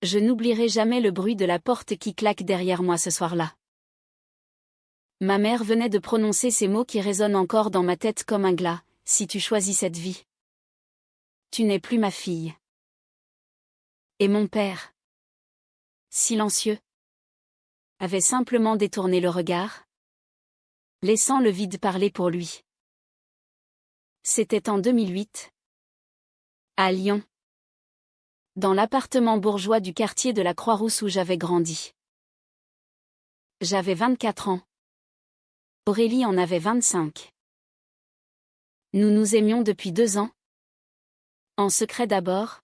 Je n'oublierai jamais le bruit de la porte qui claque derrière moi ce soir-là. Ma mère venait de prononcer ces mots qui résonnent encore dans ma tête comme un glas. Si tu choisis cette vie, tu n'es plus ma fille. Et mon père, silencieux, avait simplement détourné le regard, laissant le vide parler pour lui. C'était en 2008, à Lyon, dans l'appartement bourgeois du quartier de la Croix-Rousse où j'avais grandi. J'avais 24 ans. Aurélie en avait 25. Nous nous aimions depuis 2 ans. En secret d'abord,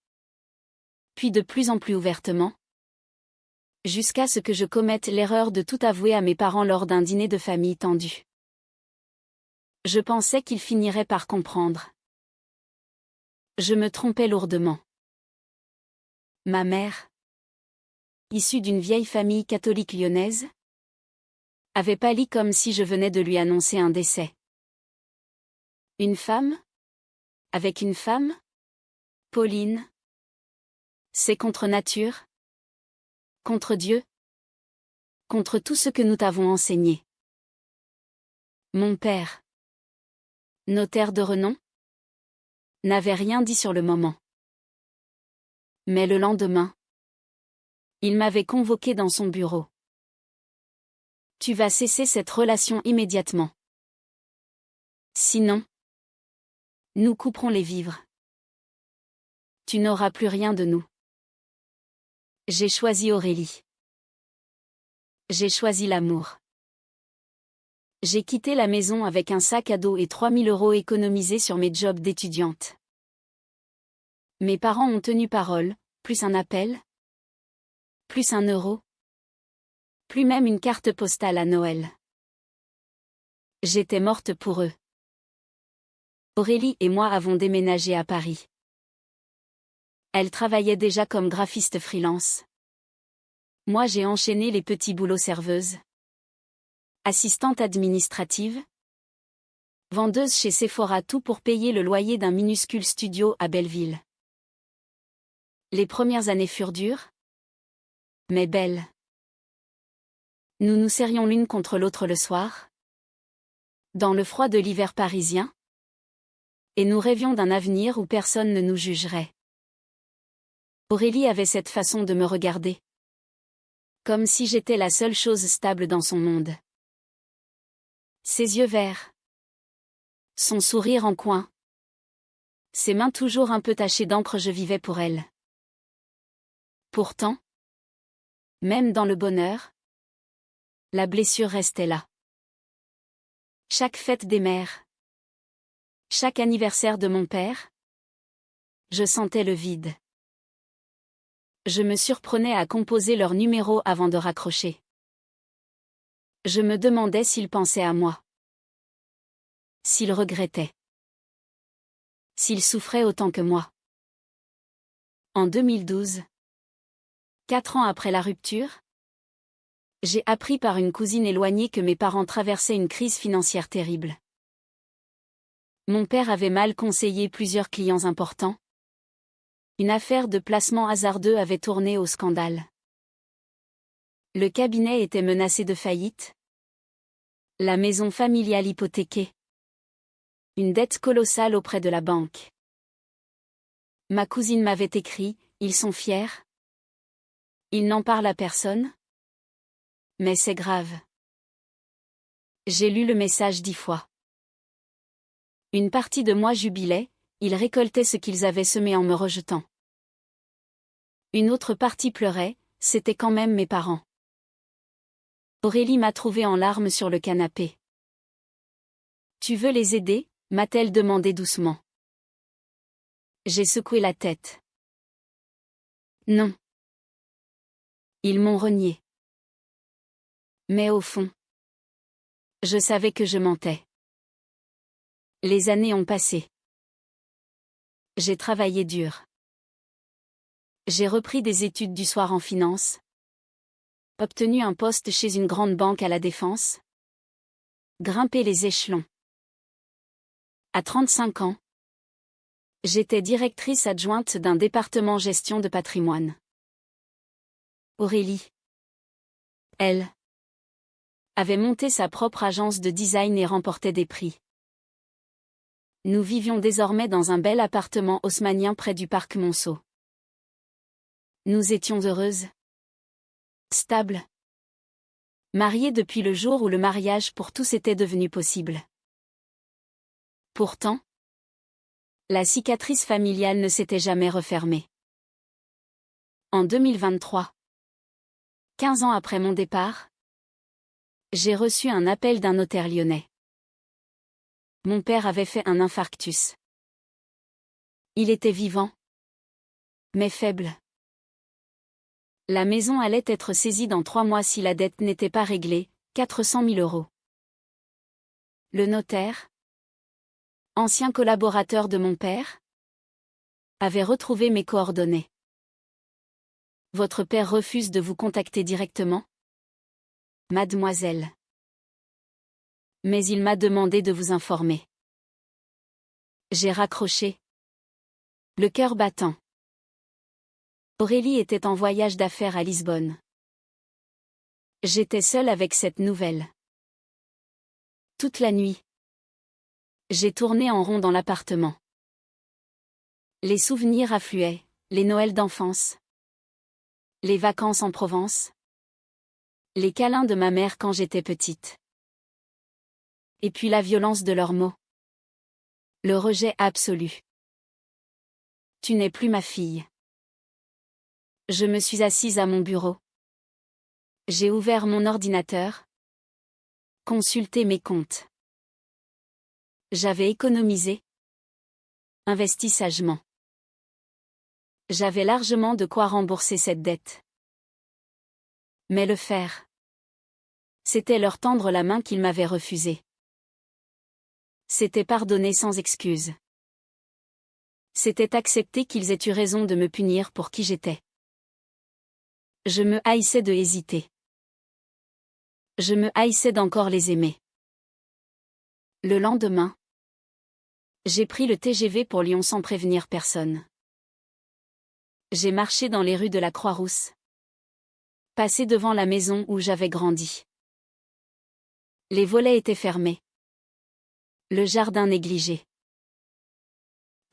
puis de plus en plus ouvertement, jusqu'à ce que je commette l'erreur de tout avouer à mes parents lors d'un dîner de famille tendu. Je pensais qu'ils finiraient par comprendre. Je me trompais lourdement. Ma mère, issue d'une vieille famille catholique lyonnaise, avait pâli comme si je venais de lui annoncer un décès. Une femme? Avec une femme? Pauline? C'est contre nature? Contre Dieu? Contre tout ce que nous t'avons enseigné. Mon père, notaire de renom, n'avait rien dit sur le moment. Mais le lendemain, il m'avait convoqué dans son bureau. Tu vas cesser cette relation immédiatement. Sinon, nous couperons les vivres. Tu n'auras plus rien de nous. J'ai choisi Aurélie. J'ai choisi l'amour. J'ai quitté la maison avec un sac à dos et 3000 € économisés sur mes jobs d'étudiante. Mes parents ont tenu parole, plus un appel, plus 1 €, plus même une carte postale à Noël. J'étais morte pour eux. Aurélie et moi avons déménagé à Paris. Elle travaillait déjà comme graphiste freelance. Moi j'ai enchaîné les petits boulots serveuse, assistante administrative, vendeuse chez Sephora, tout pour payer le loyer d'un minuscule studio à Belleville. Les premières années furent dures, mais belles. Nous nous serrions l'une contre l'autre le soir, dans le froid de l'hiver parisien, et nous rêvions d'un avenir où personne ne nous jugerait. Aurélie avait cette façon de me regarder, comme si j'étais la seule chose stable dans son monde. Ses yeux verts, son sourire en coin, ses mains toujours un peu tachées d'encre, je vivais pour elle. Pourtant, même dans le bonheur, la blessure restait là. Chaque fête des mères, chaque anniversaire de mon père, je sentais le vide. Je me surprenais à composer leur numéro avant de raccrocher. Je me demandais s'ils pensaient à moi. S'ils regrettaient. S'ils souffraient autant que moi. En 2012, 4 ans après la rupture, j'ai appris par une cousine éloignée que mes parents traversaient une crise financière terrible. Mon père avait mal conseillé plusieurs clients importants. Une affaire de placement hasardeux avait tourné au scandale. Le cabinet était menacé de faillite. La maison familiale hypothéquée. Une dette colossale auprès de la banque. Ma cousine m'avait écrit, ils sont fiers. Ils n'en parlent à personne. Mais c'est grave. J'ai lu le message 10 fois. Une partie de moi jubilait, ils récoltaient ce qu'ils avaient semé en me rejetant. Une autre partie pleurait, c'était quand même mes parents. Aurélie m'a trouvée en larmes sur le canapé. Tu veux les aider, m'a-t-elle demandé doucement. J'ai secoué la tête. Non. Ils m'ont renié. Mais au fond, je savais que je mentais. Les années ont passé. J'ai travaillé dur. J'ai repris des études du soir en finance. Obtenu un poste chez une grande banque à La Défense. Grimpé les échelons. À 35 ans, j'étais directrice adjointe d'un département gestion de patrimoine. Aurélie. Elle avait monté sa propre agence de design et remportait des prix. Nous vivions désormais dans un bel appartement haussmannien près du parc Monceau. Nous étions heureuses, stables, mariées depuis le jour où le mariage pour tous était devenu possible. Pourtant, la cicatrice familiale ne s'était jamais refermée. En 2023, 15 ans après mon départ, j'ai reçu un appel d'un notaire lyonnais. Mon père avait fait un infarctus. Il était vivant, mais faible. La maison allait être saisie dans 3 mois si la dette n'était pas réglée, 400 000 €. Le notaire, ancien collaborateur de mon père, avait retrouvé mes coordonnées. Votre père refuse de vous contacter directement? Mademoiselle. Mais il m'a demandé de vous informer. J'ai raccroché, le cœur battant. Aurélie était en voyage d'affaires à Lisbonne. J'étais seule avec cette nouvelle. Toute la nuit, j'ai tourné en rond dans l'appartement. Les souvenirs affluaient, les Noëls d'enfance, les vacances en Provence, les câlins de ma mère quand j'étais petite. Et puis la violence de leurs mots. Le rejet absolu. Tu n'es plus ma fille. Je me suis assise à mon bureau. J'ai ouvert mon ordinateur. Consulté mes comptes. J'avais économisé. Investi sagement. J'avais largement de quoi rembourser cette dette. Mais le faire, c'était leur tendre la main qu'ils m'avaient refusée. C'était pardonner sans excuse. C'était accepter qu'ils aient eu raison de me punir pour qui j'étais. Je me haïssais de hésiter. Je me haïssais d'encore les aimer. Le lendemain, j'ai pris le TGV pour Lyon sans prévenir personne. J'ai marché dans les rues de la Croix-Rousse. Passé devant la maison où j'avais grandi. Les volets étaient fermés. Le jardin négligé.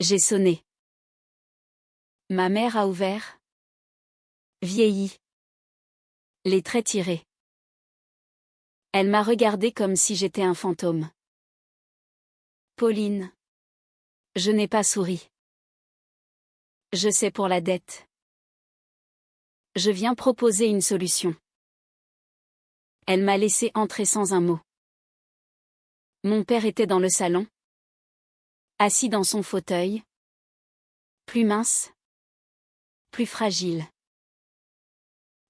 J'ai sonné. Ma mère a ouvert. Vieillie. Les traits tirés. Elle m'a regardé comme si j'étais un fantôme. Pauline. Je n'ai pas souri. Je sais pour la dette. Je viens proposer une solution. Elle m'a laissé entrer sans un mot. Mon père était dans le salon. Assis dans son fauteuil. Plus mince. Plus fragile.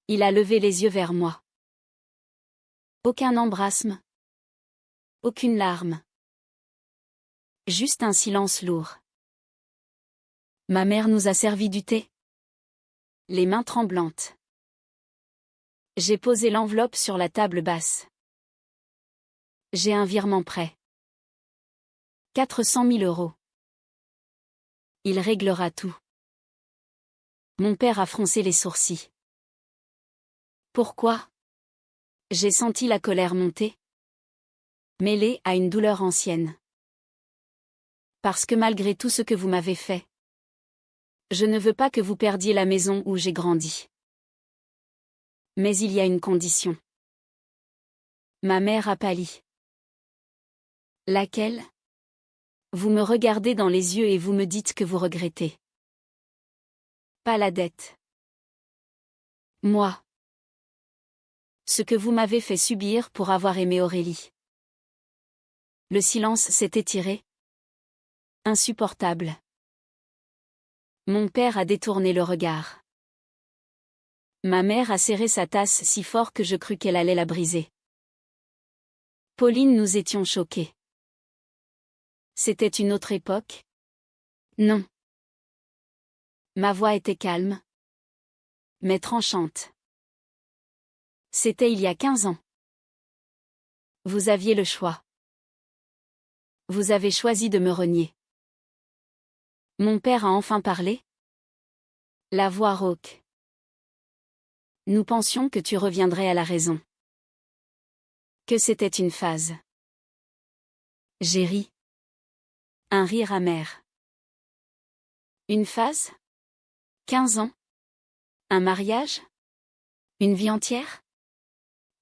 Il a levé les yeux vers moi. Aucun embrassement. Aucune larme. Juste un silence lourd. Ma mère nous a servi du thé. Les mains tremblantes. J'ai posé l'enveloppe sur la table basse. J'ai un virement prêt. 400 000 €. Il réglera tout. Mon père a froncé les sourcils. Pourquoi? J'ai senti la colère monter. Mêlée à une douleur ancienne. Parce que malgré tout ce que vous m'avez fait, je ne veux pas que vous perdiez la maison où j'ai grandi. Mais il y a une condition. Ma mère a pâli. Laquelle? Vous me regardez dans les yeux et vous me dites que vous regrettez. Pas la dette. Moi. Ce que vous m'avez fait subir pour avoir aimé Aurélie. Le silence s'est étiré. Insupportable. Mon père a détourné le regard. Ma mère a serré sa tasse si fort que je crus qu'elle allait la briser. Pauline, nous étions choqués. C'était une autre époque? Non. Ma voix était calme, mais tranchante. C'était il y a 15 ans. Vous aviez le choix. Vous avez choisi de me renier. Mon père a enfin parlé. La voix rauque. Nous pensions que tu reviendrais à la raison. Que c'était une phase. J'ai ri. Un rire amer. Une phase? 15 ans? Un mariage? Une vie entière?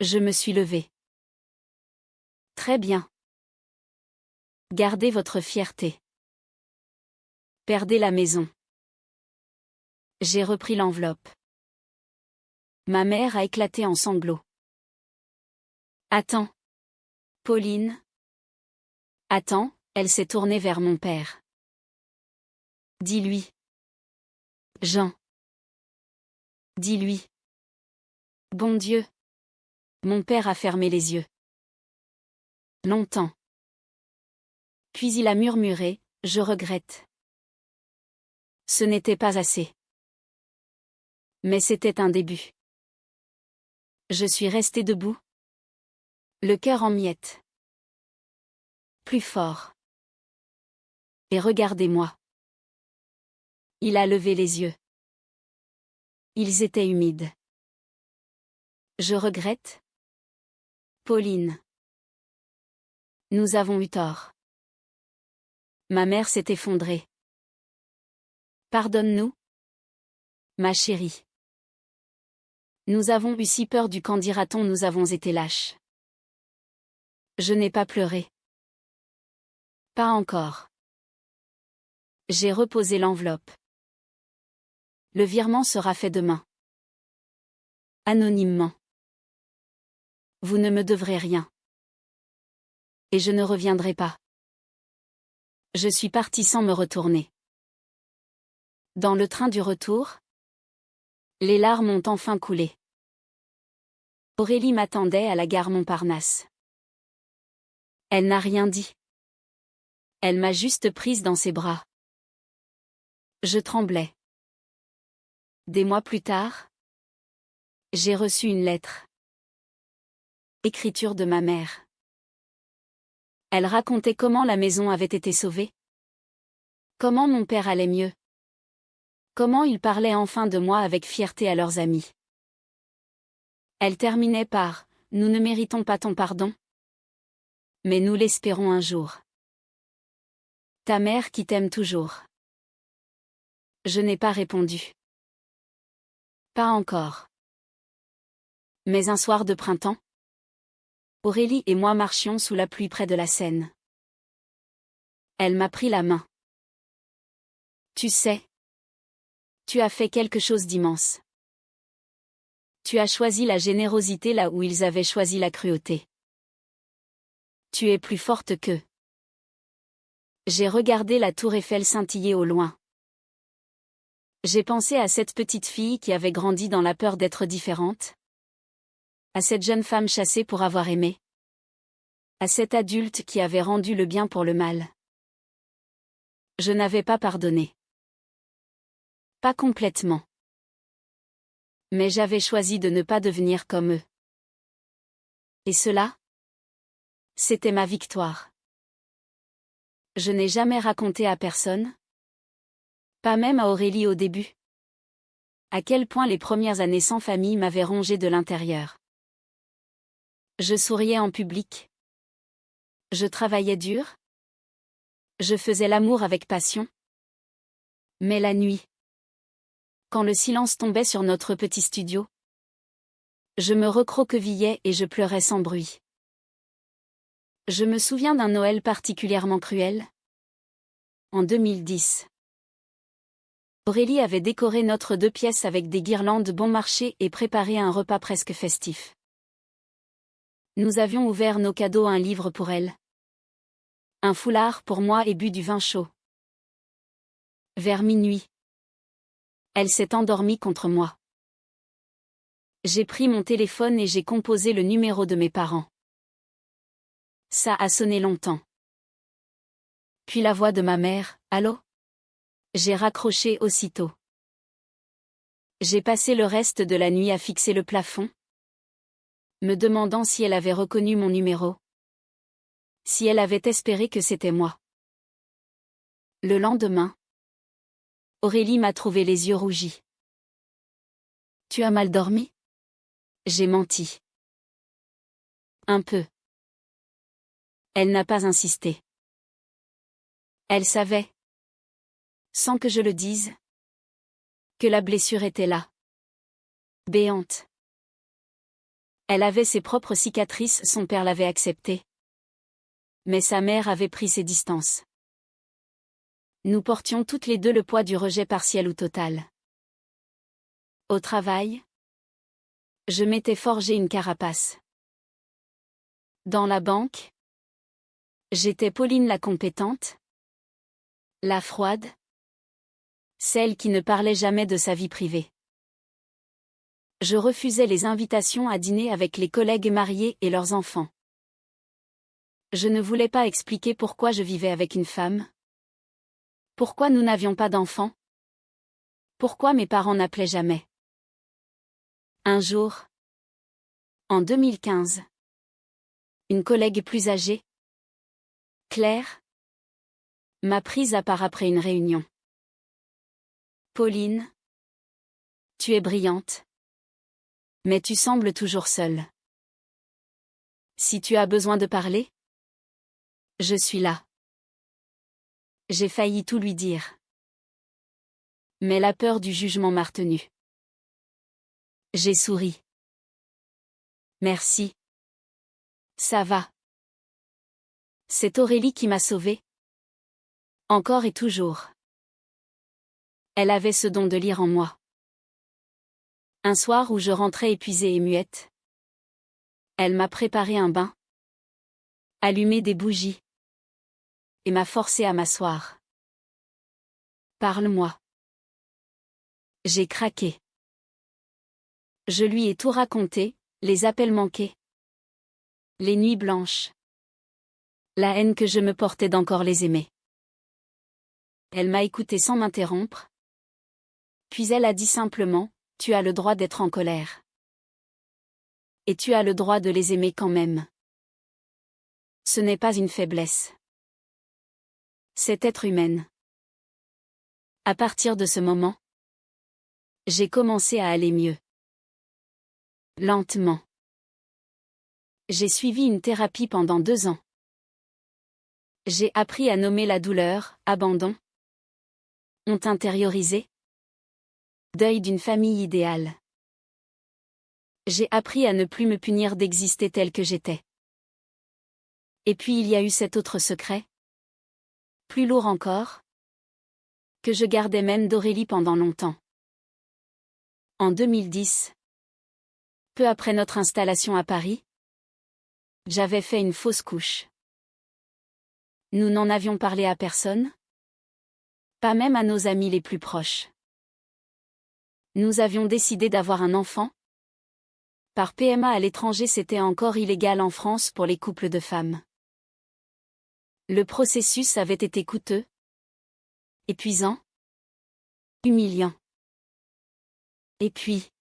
Je me suis levée. Très bien. Gardez votre fierté. Perdez la maison. J'ai repris l'enveloppe. Ma mère a éclaté en sanglots. Attends. Pauline. Attends, elle s'est tournée vers mon père. Dis-lui. Jean. Dis-lui. Bon Dieu. Mon père a fermé les yeux. Longtemps. Puis il a murmuré, je regrette. Ce n'était pas assez. Mais c'était un début. Je suis restée debout. Le cœur en miettes. Plus fort. Et regardez-moi. Il a levé les yeux. Ils étaient humides. Je regrette. Pauline. Nous avons eu tort. Ma mère s'est effondrée. Pardonne-nous. Ma chérie. Nous avons eu si peur du quand dira-t-on nous avons été lâches. Je n'ai pas pleuré. Pas encore. J'ai reposé l'enveloppe. Le virement sera fait demain. Anonymement. Vous ne me devrez rien. Et je ne reviendrai pas. Je suis partie sans me retourner. Dans le train du retour, les larmes ont enfin coulé. Aurélie m'attendait à la gare Montparnasse. Elle n'a rien dit. Elle m'a juste prise dans ses bras. Je tremblais. Des mois plus tard, j'ai reçu une lettre. Écriture de ma mère. Elle racontait comment la maison avait été sauvée. Comment mon père allait mieux. Comment ils parlaient enfin de moi avec fierté à leurs amis. Elle terminait par « Nous ne méritons pas ton pardon. Mais nous l'espérons un jour. Ta mère qui t'aime toujours. » Je n'ai pas répondu. Pas encore. Mais un soir de printemps, Aurélie et moi marchions sous la pluie près de la Seine. Elle m'a pris la main. Tu sais, tu as fait quelque chose d'immense. Tu as choisi la générosité là où ils avaient choisi la cruauté. Tu es plus forte qu'eux. J'ai regardé la tour Eiffel scintiller au loin. J'ai pensé à cette petite fille qui avait grandi dans la peur d'être différente. À cette jeune femme chassée pour avoir aimé. À cet adulte qui avait rendu le bien pour le mal. Je n'avais pas pardonné. Pas complètement. Mais j'avais choisi de ne pas devenir comme eux. Et cela, c'était ma victoire. Je n'ai jamais raconté à personne. Pas même à Aurélie au début. À quel point les premières années sans famille m'avaient rongé de l'intérieur. Je souriais en public. Je travaillais dur. Je faisais l'amour avec passion. Mais la nuit, quand le silence tombait sur notre petit studio, je me recroquevillais et je pleurais sans bruit. Je me souviens d'un Noël particulièrement cruel. En 2010. Aurélie avait décoré notre 2 pièces avec des guirlandes bon marché et préparé un repas presque festif. Nous avions ouvert nos cadeaux à un livre pour elle. Un foulard pour moi et bu du vin chaud. Vers minuit. Elle s'est endormie contre moi. J'ai pris mon téléphone et j'ai composé le numéro de mes parents. Ça a sonné longtemps. Puis la voix de ma mère, « Allô ?» J'ai raccroché aussitôt. J'ai passé le reste de la nuit à fixer le plafond, me demandant si elle avait reconnu mon numéro. Si elle avait espéré que c'était moi. Le lendemain, Aurélie m'a trouvé les yeux rougis. Tu as mal dormi ? J'ai menti. Un peu. Elle n'a pas insisté. Elle savait, sans que je le dise, que la blessure était là. Béante. Elle avait ses propres cicatrices, son père l'avait accepté. Mais sa mère avait pris ses distances. Nous portions toutes les deux le poids du rejet partiel ou total. Au travail, je m'étais forgé une carapace. Dans la banque, j'étais Pauline la compétente, la froide, celle qui ne parlait jamais de sa vie privée. Je refusais les invitations à dîner avec les collègues mariés et leurs enfants. Je ne voulais pas expliquer pourquoi je vivais avec une femme. Pourquoi nous n'avions pas d'enfants? Pourquoi mes parents n'appelaient jamais? Un jour, en 2015, une collègue plus âgée, Claire, m'a prise à part après une réunion. Pauline, tu es brillante. Mais tu sembles toujours seule. Si tu as besoin de parler, je suis là. J'ai failli tout lui dire. Mais la peur du jugement m'a retenue. J'ai souri. Merci. Ça va. C'est Aurélie qui m'a sauvée. Encore et toujours. Elle avait ce don de lire en moi. Un soir où je rentrais épuisée et muette, elle m'a préparé un bain, allumé des bougies, et m'a forcé à m'asseoir. Parle-moi. J'ai craqué. Je lui ai tout raconté, les appels manqués, les nuits blanches, la haine que je me portais d'encore les aimer. Elle m'a écouté sans m'interrompre. Puis elle a dit simplement, tu as le droit d'être en colère. Et tu as le droit de les aimer quand même. Ce n'est pas une faiblesse. C'est être humaine. À partir de ce moment, j'ai commencé à aller mieux. Lentement. J'ai suivi une thérapie pendant 2 ans. J'ai appris à nommer la douleur, abandon, honte intériorisée, deuil d'une famille idéale. J'ai appris à ne plus me punir d'exister telle que j'étais. Et puis il y a eu cet autre secret, plus lourd encore, que je gardais même d'Aurélie pendant longtemps. En 2010, peu après notre installation à Paris, j'avais fait une fausse couche. Nous n'en avions parlé à personne, pas même à nos amis les plus proches. Nous avions décidé d'avoir un enfant. Par PMA à l'étranger, c'était encore illégal en France pour les couples de femmes. Le processus avait été coûteux, épuisant, humiliant. Et puis,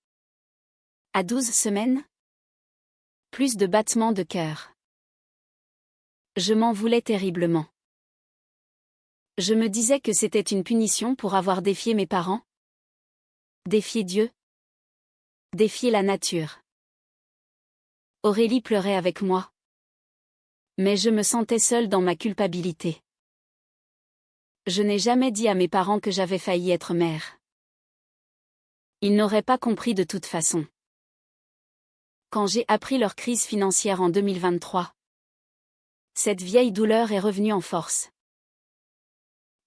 à 12 semaines, plus de battements de cœur. Je m'en voulais terriblement. Je me disais que c'était une punition pour avoir défié mes parents, défié Dieu, défié la nature. Aurélie pleurait avec moi. Mais je me sentais seule dans ma culpabilité. Je n'ai jamais dit à mes parents que j'avais failli être mère. Ils n'auraient pas compris de toute façon. Quand j'ai appris leur crise financière en 2023, cette vieille douleur est revenue en force.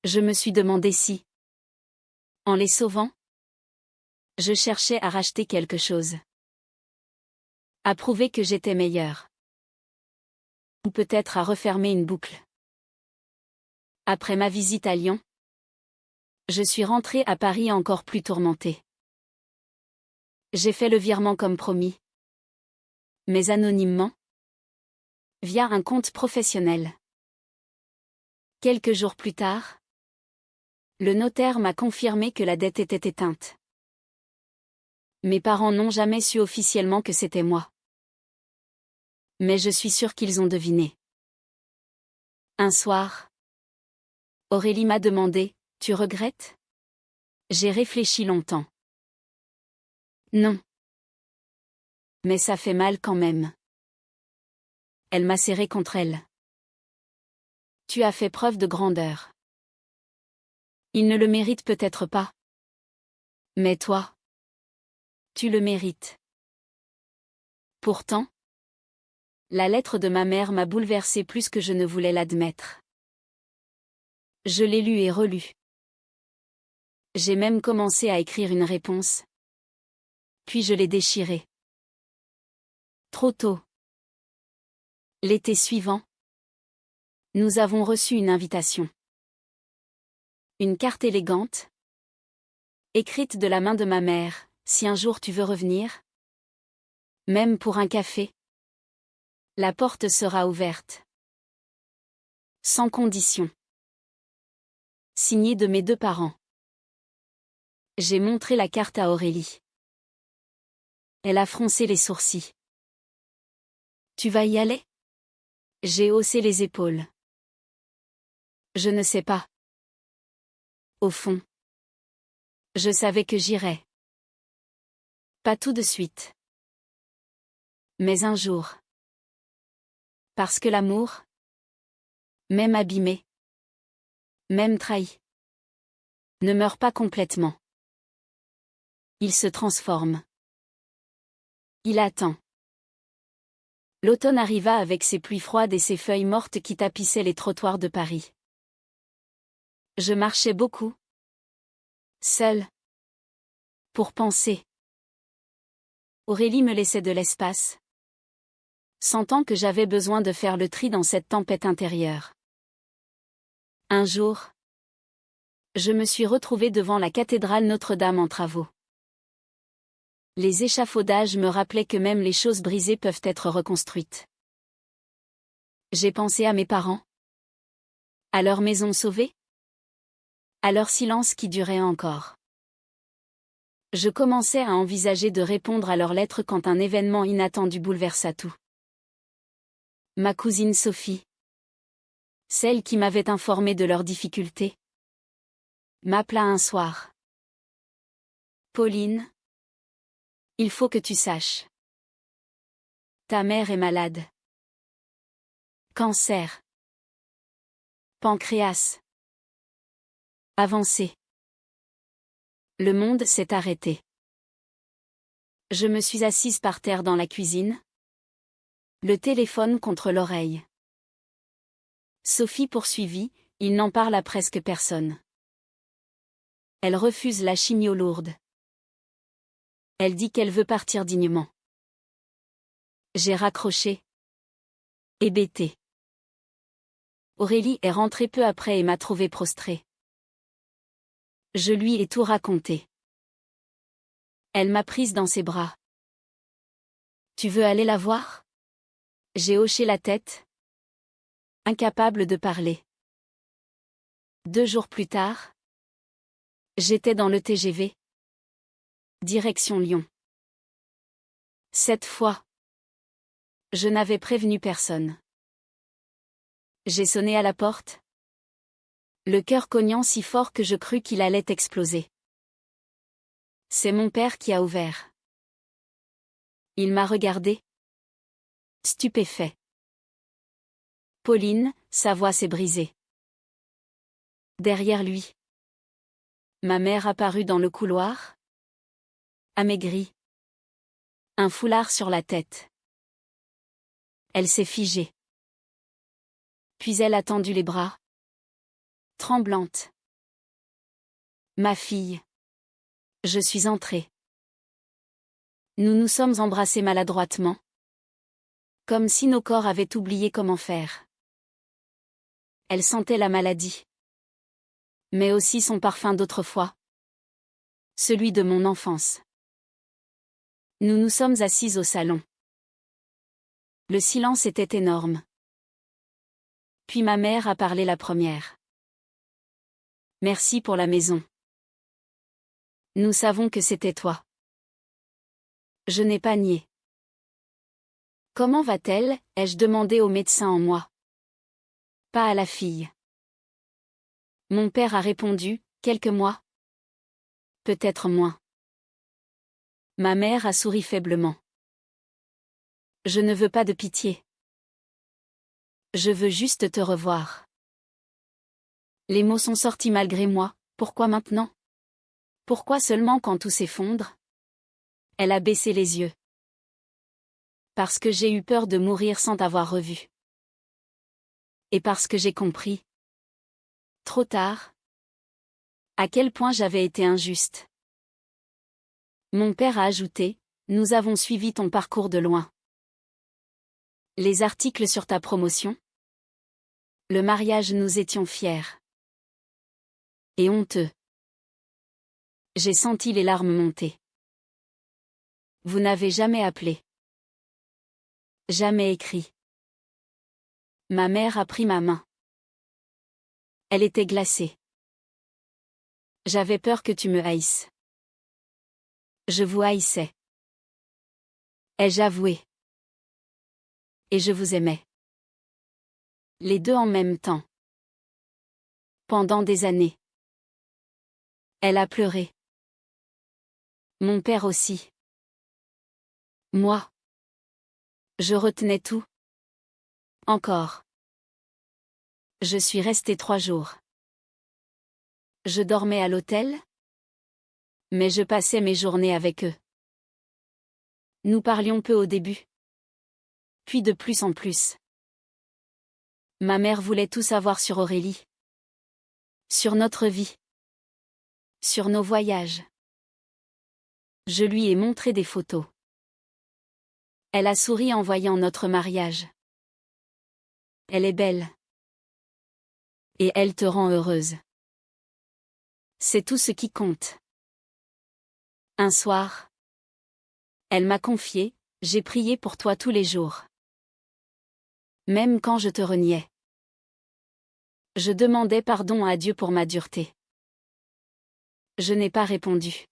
Je me suis demandé si, en les sauvant, je cherchais à racheter quelque chose. À prouver que j'étais meilleure. Ou peut-être à refermer une boucle. Après ma visite à Lyon, je suis rentrée à Paris encore plus tourmentée. J'ai fait le virement comme promis. Mais anonymement. Via un compte professionnel. Quelques jours plus tard, le notaire m'a confirmé que la dette était éteinte. Mes parents n'ont jamais su officiellement que c'était moi. Mais je suis sûre qu'ils ont deviné. Un soir, Aurélie m'a demandé, « Tu regrettes ?» J'ai réfléchi longtemps. Non. Mais ça fait mal quand même. Elle m'a serré contre elle. Tu as fait preuve de grandeur. Il ne le mérite peut-être pas. Mais toi, tu le mérites. Pourtant, la lettre de ma mère m'a bouleversée plus que je ne voulais l'admettre. Je l'ai lue et relue. J'ai même commencé à écrire une réponse. Puis je l'ai déchirée. Trop tôt. L'été suivant, nous avons reçu une invitation. Une carte élégante, écrite de la main de ma mère, si un jour tu veux revenir, même pour un café, la porte sera ouverte. Sans condition. Signé de mes deux parents. J'ai montré la carte à Aurélie. Elle a froncé les sourcils. Tu vas y aller? J'ai haussé les épaules. Je ne sais pas. Au fond, je savais que j'irais. Pas tout de suite. Mais un jour. Parce que l'amour, même abîmé, même trahi, ne meurt pas complètement. Il se transforme. Il attend. L'automne arriva avec ses pluies froides et ses feuilles mortes qui tapissaient les trottoirs de Paris. Je marchais beaucoup. Seule. Pour penser. Aurélie me laissait de l'espace. Sentant que j'avais besoin de faire le tri dans cette tempête intérieure. Un jour, je me suis retrouvée devant la cathédrale Notre-Dame en travaux. Les échafaudages me rappelaient que même les choses brisées peuvent être reconstruites. J'ai pensé à mes parents. À leur maison sauvée. À leur silence qui durait encore. Je commençais à envisager de répondre à leurs lettres quand un événement inattendu bouleversa tout. Ma cousine Sophie, celle qui m'avait informée de leurs difficultés, m'appela un soir. Pauline, il faut que tu saches. Ta mère est malade. Cancer. Pancréas. Avancé. Le monde s'est arrêté. Je me suis assise par terre dans la cuisine. Le téléphone contre l'oreille. Sophie poursuivit, il n'en parle à presque personne. Elle refuse la chimio lourde. Elle dit qu'elle veut partir dignement. J'ai raccroché. Hébété. Aurélie est rentrée peu après et m'a trouvée prostrée. Je lui ai tout raconté. Elle m'a prise dans ses bras. Tu veux aller la voir? J'ai hoché la tête. Incapable de parler. 2 jours plus tard, j'étais dans le TGV. Direction Lyon. Cette fois, je n'avais prévenu personne. J'ai sonné à la porte. Le cœur cognant si fort que je crus qu'il allait exploser. C'est mon père qui a ouvert. Il m'a regardé. Stupéfait. Pauline, sa voix s'est brisée. Derrière lui. Ma mère apparut dans le couloir. Amaigrie. Un foulard sur la tête. Elle s'est figée. Puis elle a tendu les bras. Tremblante. Ma fille. Je suis entrée. Nous nous sommes embrassés maladroitement. Comme si nos corps avaient oublié comment faire. Elle sentait la maladie. Mais aussi son parfum d'autrefois. Celui de mon enfance. Nous nous sommes assises au salon. Le silence était énorme. Puis ma mère a parlé la première. Merci pour la maison. Nous savons que c'était toi. Je n'ai pas nié. Comment va-t-elle, ai-je demandé au médecin en moi. Pas à la fille. Mon père a répondu, quelques mois. Peut-être moins. Ma mère a souri faiblement. Je ne veux pas de pitié. Je veux juste te revoir. Les mots sont sortis malgré moi, pourquoi maintenant? Pourquoi seulement quand tout s'effondre? Elle a baissé les yeux. Parce que j'ai eu peur de mourir sans t'avoir revu. Et parce que j'ai compris. Trop tard. À quel point j'avais été injuste. Mon père a ajouté, nous avons suivi ton parcours de loin. Les articles sur ta promotion. Le mariage, nous étions fiers. Et honteux. J'ai senti les larmes monter. Vous n'avez jamais appelé. Jamais écrit. Ma mère a pris ma main. Elle était glacée. J'avais peur que tu me haïsses. Je vous haïssais. Ai-je avoué? Et je vous aimais. Les deux en même temps. Pendant des années. Elle a pleuré. Mon père aussi. Moi. Je retenais tout. Encore. Je suis restée 3 jours. Je dormais à l'hôtel. Mais je passais mes journées avec eux. Nous parlions peu au début. Puis de plus en plus. Ma mère voulait tout savoir sur Aurélie. Sur notre vie. Sur nos voyages. Je lui ai montré des photos. Elle a souri en voyant notre mariage. Elle est belle. Et elle te rend heureuse. C'est tout ce qui compte. Un soir. Elle m'a confié, j'ai prié pour toi tous les jours. Même quand je te reniais. Je demandais pardon à Dieu pour ma dureté. Je n'ai pas répondu.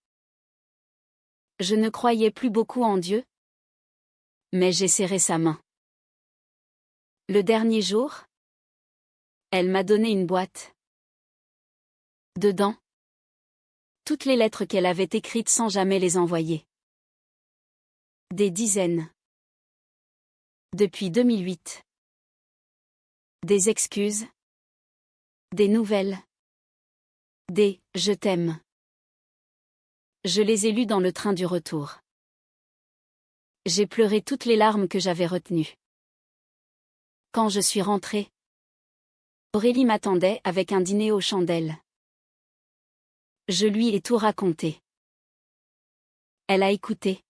Je ne croyais plus beaucoup en Dieu. Mais j'ai serré sa main. Le dernier jour, elle m'a donné une boîte. Dedans, toutes les lettres qu'elle avait écrites sans jamais les envoyer. Des dizaines. Depuis 2008. Des excuses. Des nouvelles. Des « je t'aime ». Je les ai lues dans le train du retour. J'ai pleuré toutes les larmes que j'avais retenues. Quand je suis rentrée, Aurélie m'attendait avec un dîner aux chandelles. Je lui ai tout raconté. Elle a écouté.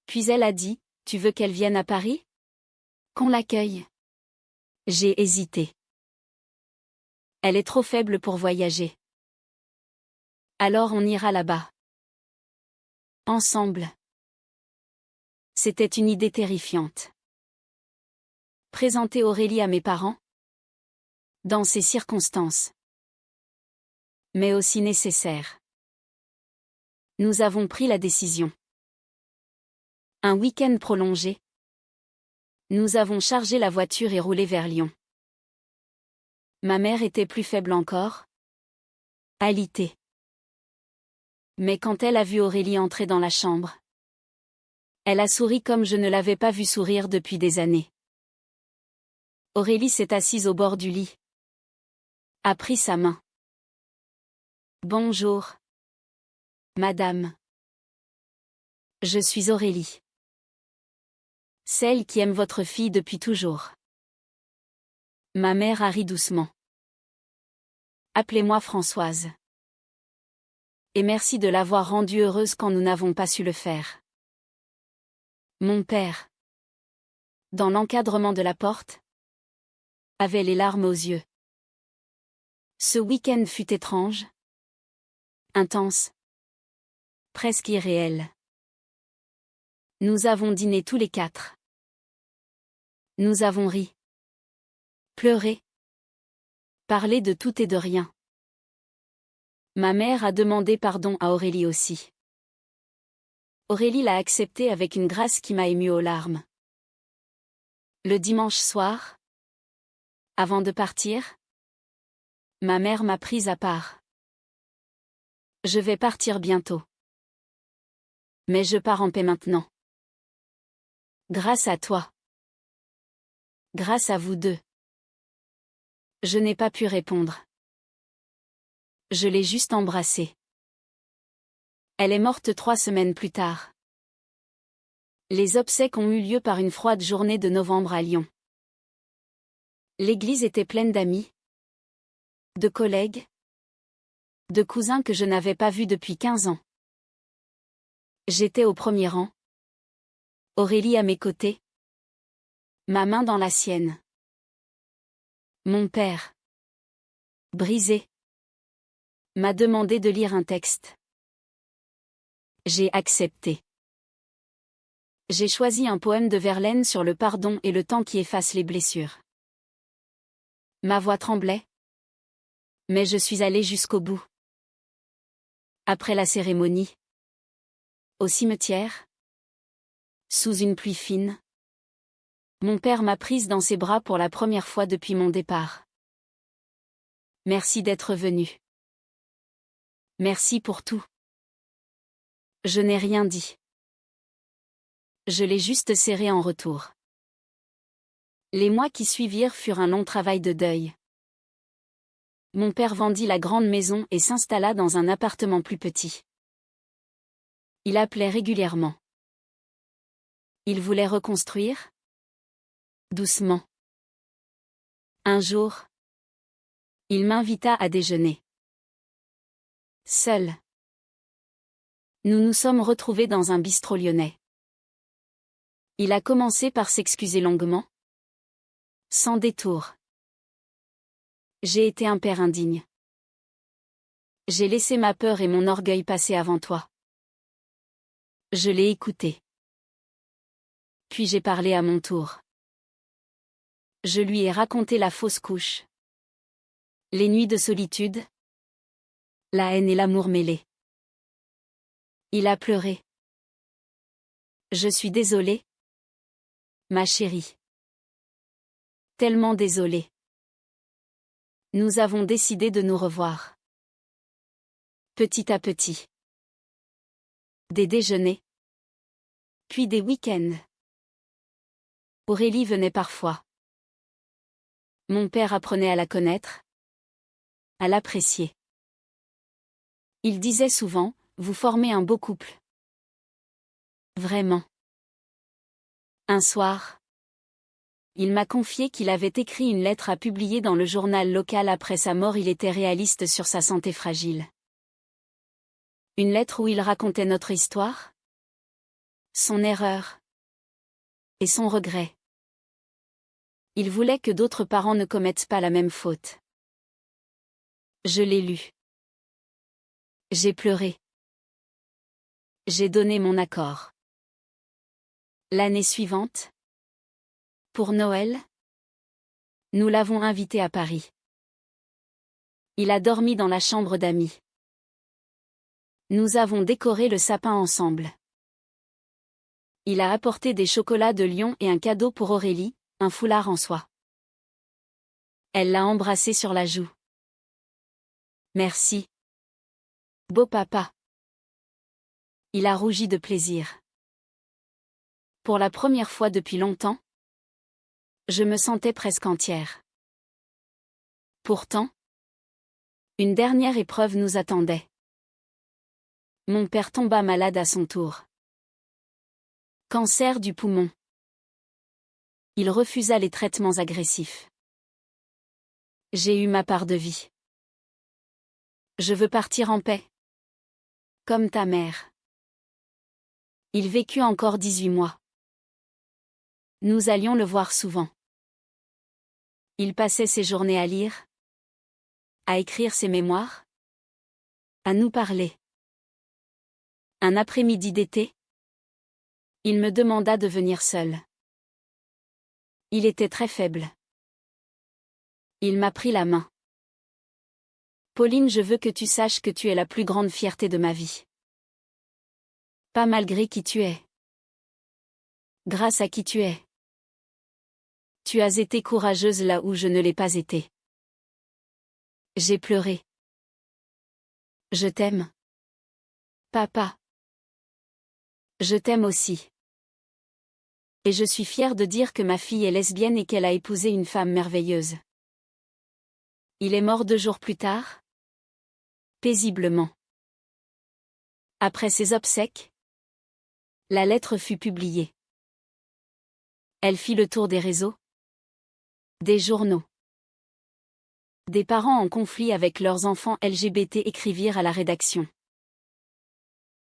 Puis elle a dit, tu veux qu'elle vienne à Paris? Qu'on l'accueille? J'ai hésité. Elle est trop faible pour voyager. Alors on ira là-bas. Ensemble. C'était une idée terrifiante. Présenter Aurélie à mes parents? Dans ces circonstances. Mais aussi nécessaire. Nous avons pris la décision. Un week-end prolongé. Nous avons chargé la voiture et roulé vers Lyon. Ma mère était plus faible encore. Alitée. Mais quand elle a vu Aurélie entrer dans la chambre, elle a souri comme je ne l'avais pas vue sourire depuis des années. Aurélie s'est assise au bord du lit. A pris sa main. Bonjour. Madame. Je suis Aurélie. Celle qui aime votre fille depuis toujours. Ma mère a ri doucement. Appelez-moi Françoise. Et merci de l'avoir rendue heureuse quand nous n'avons pas su le faire. Mon père. Dans l'encadrement de la porte, avait les larmes aux yeux. Ce week-end fut étrange. Intense. Presque irréel. Nous avons dîné tous les 4. Nous avons ri. Pleuré. Parlé de tout et de rien. Ma mère a demandé pardon à Aurélie aussi. Aurélie l'a accepté avec une grâce qui m'a émue aux larmes. Le dimanche soir, avant de partir, ma mère m'a prise à part. Je vais partir bientôt. Mais je pars en paix maintenant. Grâce à toi. Grâce à vous deux. Je n'ai pas pu répondre. Je l'ai juste embrassée. Elle est morte 3 semaines plus tard. Les obsèques ont eu lieu par une froide journée de novembre à Lyon. L'église était pleine d'amis, de collègues, de cousins que je n'avais pas vus depuis 15 ans. J'étais au premier rang. Aurélie à mes côtés. Ma main dans la sienne. Mon père, brisé, m'a demandé de lire un texte. J'ai accepté. J'ai choisi un poème de Verlaine sur le pardon et le temps qui efface les blessures. Ma voix tremblait. Mais je suis allée jusqu'au bout. Après la cérémonie. Au cimetière. Sous une pluie fine. Mon père m'a prise dans ses bras pour la première fois depuis mon départ. Merci d'être venu. Merci pour tout. Je n'ai rien dit. Je l'ai juste serré en retour. Les mois qui suivirent furent un long travail de deuil. Mon père vendit la grande maison et s'installa dans un appartement plus petit. Il appelait régulièrement. Il voulait reconstruire? Doucement. Un jour, il m'invita à déjeuner. Seul. Nous nous sommes retrouvés dans un bistrot lyonnais. Il a commencé par s'excuser longuement. Sans détour. J'ai été un père indigne. J'ai laissé ma peur et mon orgueil passer avant toi. Je l'ai écouté. Puis j'ai parlé à mon tour. Je lui ai raconté la fausse couche. Les nuits de solitude. La haine et l'amour mêlés. Il a pleuré. Je suis désolée. Ma chérie. Tellement désolée. Nous avons décidé de nous revoir. Petit à petit. Des déjeuners. Puis des week-ends. Aurélie venait parfois. Mon père apprenait à la connaître. À l'apprécier. Il disait souvent, vous formez un beau couple. Vraiment. Un soir. Il m'a confié qu'il avait écrit une lettre à publier dans le journal local après sa mort. Il était réaliste sur sa santé fragile. Une lettre où il racontait notre histoire. Son erreur. Et son regret. Il voulait que d'autres parents ne commettent pas la même faute. Je l'ai lu. J'ai pleuré. J'ai donné mon accord. L'année suivante. Pour Noël. Nous l'avons invité à Paris. Il a dormi dans la chambre d'amis. Nous avons décoré le sapin ensemble. Il a apporté des chocolats de Lyon et un cadeau pour Aurélie, un foulard en soie. Elle l'a embrassé sur la joue. Merci. Beau papa. Il a rougi de plaisir. Pour la première fois depuis longtemps, je me sentais presque entière. Pourtant, une dernière épreuve nous attendait. Mon père tomba malade à son tour. Cancer du poumon. Il refusa les traitements agressifs. J'ai eu ma part de vie. Je veux partir en paix. Comme ta mère. Il vécut encore 18 mois. Nous allions le voir souvent. Il passait ses journées à lire, à écrire ses mémoires, à nous parler. Un après-midi d'été, il me demanda de venir seul. Il était très faible. Il m'a pris la main. Pauline, je veux que tu saches que tu es la plus grande fierté de ma vie. Pas malgré qui tu es. Grâce à qui tu es. Tu as été courageuse là où je ne l'ai pas été. J'ai pleuré. Je t'aime. Papa. Je t'aime aussi. Et je suis fière de dire que ma fille est lesbienne et qu'elle a épousé une femme merveilleuse. Il est mort 2 jours plus tard? Paisiblement. Après ses obsèques, la lettre fut publiée. Elle fit le tour des réseaux, des journaux. Des parents en conflit avec leurs enfants LGBT écrivirent à la rédaction.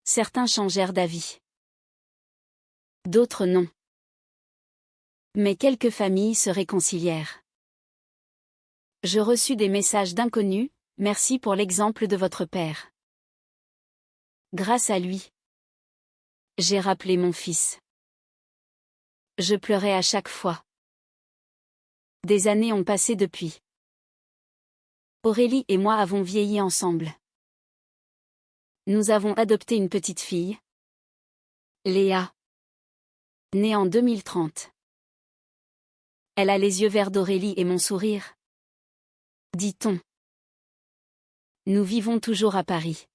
Certains changèrent d'avis. D'autres non. Mais quelques familles se réconcilièrent. Je reçus des messages d'inconnus: merci pour l'exemple de votre père. Grâce à lui, j'ai rappelé mon fils. Je pleurais à chaque fois. Des années ont passé depuis. Aurélie et moi avons vieilli ensemble. Nous avons adopté une petite fille, Léa, née en 2030. Elle a les yeux verts d'Aurélie et mon sourire, dit-on. Nous vivons toujours à Paris.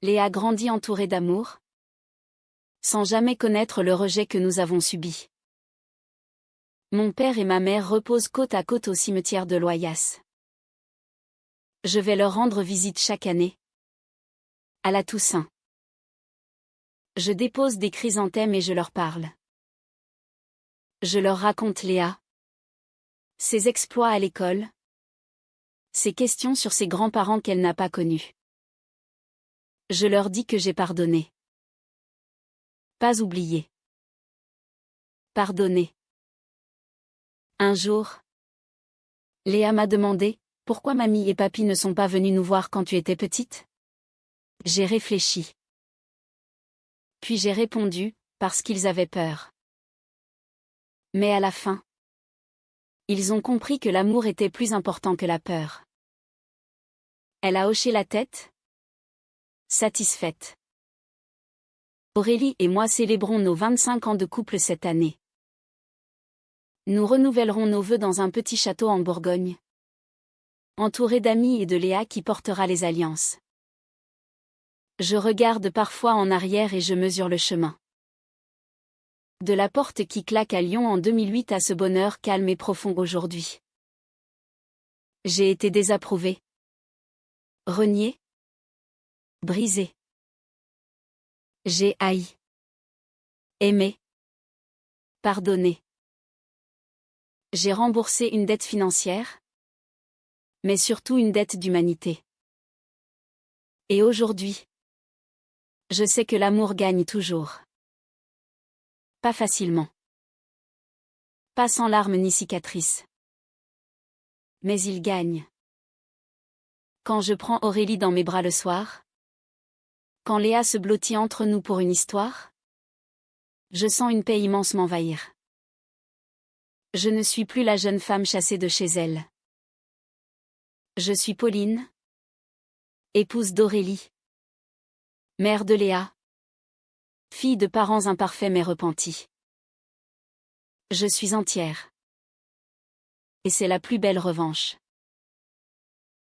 Léa grandit entourée d'amour, sans jamais connaître le rejet que nous avons subi. Mon père et ma mère reposent côte à côte au cimetière de Loyasse. Je vais leur rendre visite chaque année. À la Toussaint. Je dépose des chrysanthèmes et je leur parle. Je leur raconte Léa, ses exploits à l'école, ses questions sur ses grands-parents qu'elle n'a pas connus. Je leur dis que j'ai pardonné. Pas oublié. Pardonné. Un jour, Léa m'a demandé: pourquoi mamie et papy ne sont pas venus nous voir quand tu étais petite? J'ai réfléchi. Puis j'ai répondu: parce qu'ils avaient peur. Mais à la fin, ils ont compris que l'amour était plus important que la peur. Elle a hoché la tête, satisfaite. Aurélie et moi célébrons nos 25 ans de couple cette année. Nous renouvellerons nos vœux dans un petit château en Bourgogne, entouré d'amis et de Léa qui portera les alliances. Je regarde parfois en arrière et je mesure le chemin. De la porte qui claque à Lyon en 2008 à ce bonheur calme et profond aujourd'hui. J'ai été désapprouvée, reniée, brisée. J'ai haï, aimé, pardonné. J'ai remboursé une dette financière, mais surtout une dette d'humanité. Et aujourd'hui, je sais que l'amour gagne toujours. Pas facilement. Pas sans larmes ni cicatrices. Mais il gagne. Quand je prends Aurélie dans mes bras le soir, quand Léa se blottit entre nous pour une histoire, je sens une paix immense m'envahir. Je ne suis plus la jeune femme chassée de chez elle. Je suis Pauline, épouse d'Aurélie, mère de Léa, fille de parents imparfaits mais repentis. Je suis entière. Et c'est la plus belle revanche.